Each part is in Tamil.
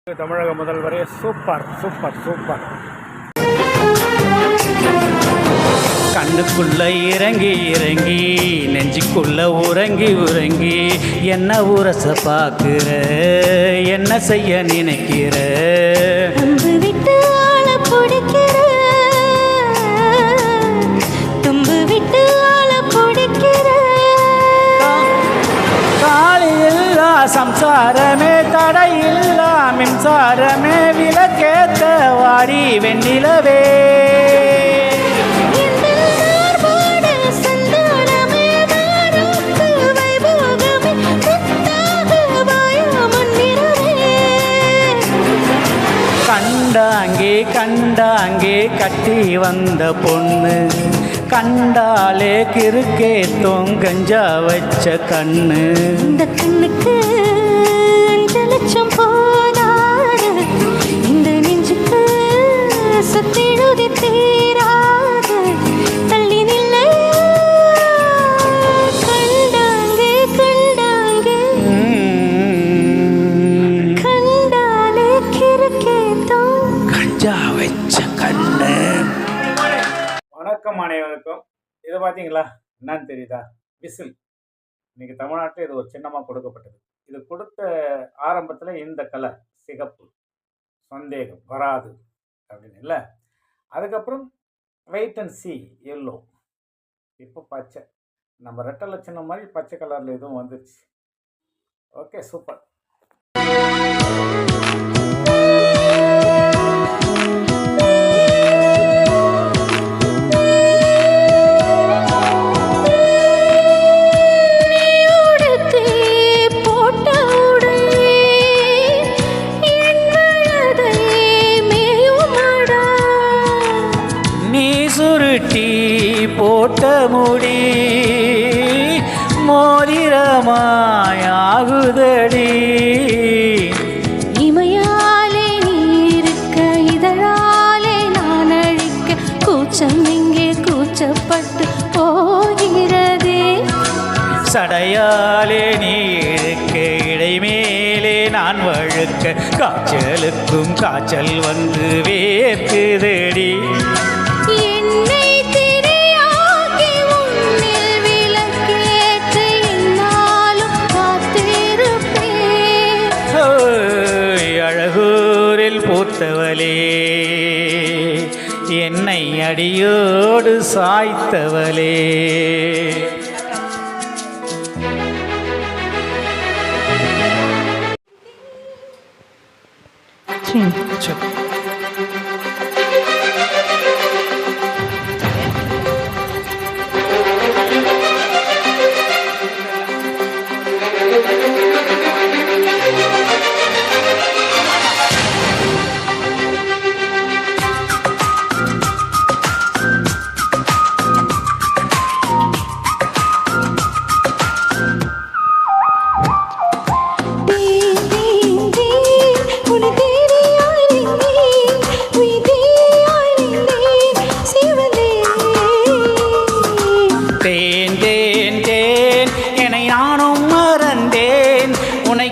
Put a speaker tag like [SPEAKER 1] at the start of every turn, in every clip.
[SPEAKER 1] தமிழக முதல்வரே சூப்பர் சூப்பர் சூப்பர்.
[SPEAKER 2] கண்ணுக்குள்ள இறங்கி இறங்கி நெஞ்சுக்குள்ள உறங்கி உறங்கி என்ன உரச பார்க்குற, என்ன செய்ய நினைக்கிற,
[SPEAKER 3] அம்பு விட்டு ஆள பிடிக்கிற, தும்பு விட்டு ஆள பிடிக்கிற,
[SPEAKER 2] காலில்லா சம்சாரமே தடையில்லா மின்சாரமே விளக்கேத்த வாடி வெண்ணிலவே, கண்டாங்கே கண்டாங்கே கட்டி வந்த பொண்ணு கண்டாலே கிறுக்கே தொங்கஞ்சா வச்ச கண்ணு,
[SPEAKER 3] இந்த கண்ணுக்கு 5 லட்சம் போதாது, இந்த நெஞ்சுக்கு சுத்திடுதி தீராது, தள்ளி நில்ல கண்டாங்கே கண்டாங்கே கண்டாலே கிறுக்கே
[SPEAKER 2] கஞ்சா வச்ச கண்ணு.
[SPEAKER 1] வணக்கம் அனைவருக்கும். இதை பார்த்தீங்களா, என்னன்னு தெரியுதா? விசில். இன்னைக்கு தமிழ்நாட்டில் இது ஒரு சின்னமாக கொடுக்கப்பட்டது. இது கொடுத்த ஆரம்பத்தில் இந்த கலர் சிகப்பு, சந்தேகம் வராது அப்படின்னு இல்லை. அதுக்கப்புறம் வெயிட் அண்ட் சி எல்லோ, இப்போ பச்சை. நம்ம ரெட்டை லட்சணம் மாதிரி பச்சை கலரில் இதுவும் வந்துருச்சு. Okay, super.
[SPEAKER 2] சுருட்டி போட்ட முடி மோதிரமாயாகுதடி,
[SPEAKER 3] இமையாலே நீருக்க இதழாலே நான் அழிக்க கூச்சம் இங்கே கூச்சப்பட்டு போகிறதே,
[SPEAKER 2] சடையாலே நீ இழுக்க இடைமேலே நான் வழுக்க காய்ச்சலுக்கும் காய்ச்சல் வந்து வேர்க்குதடி,
[SPEAKER 3] என்னை திரையாக்கி உன்னில் விளக்கேற்றி என்னாலும் காத்திருப்பேன்.
[SPEAKER 2] அழகூரில் பூத்தவளே என்னை அடியோடு சாய்த்தவளே,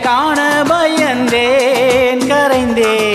[SPEAKER 2] காண பயந்தேன் கரைந்தேன்.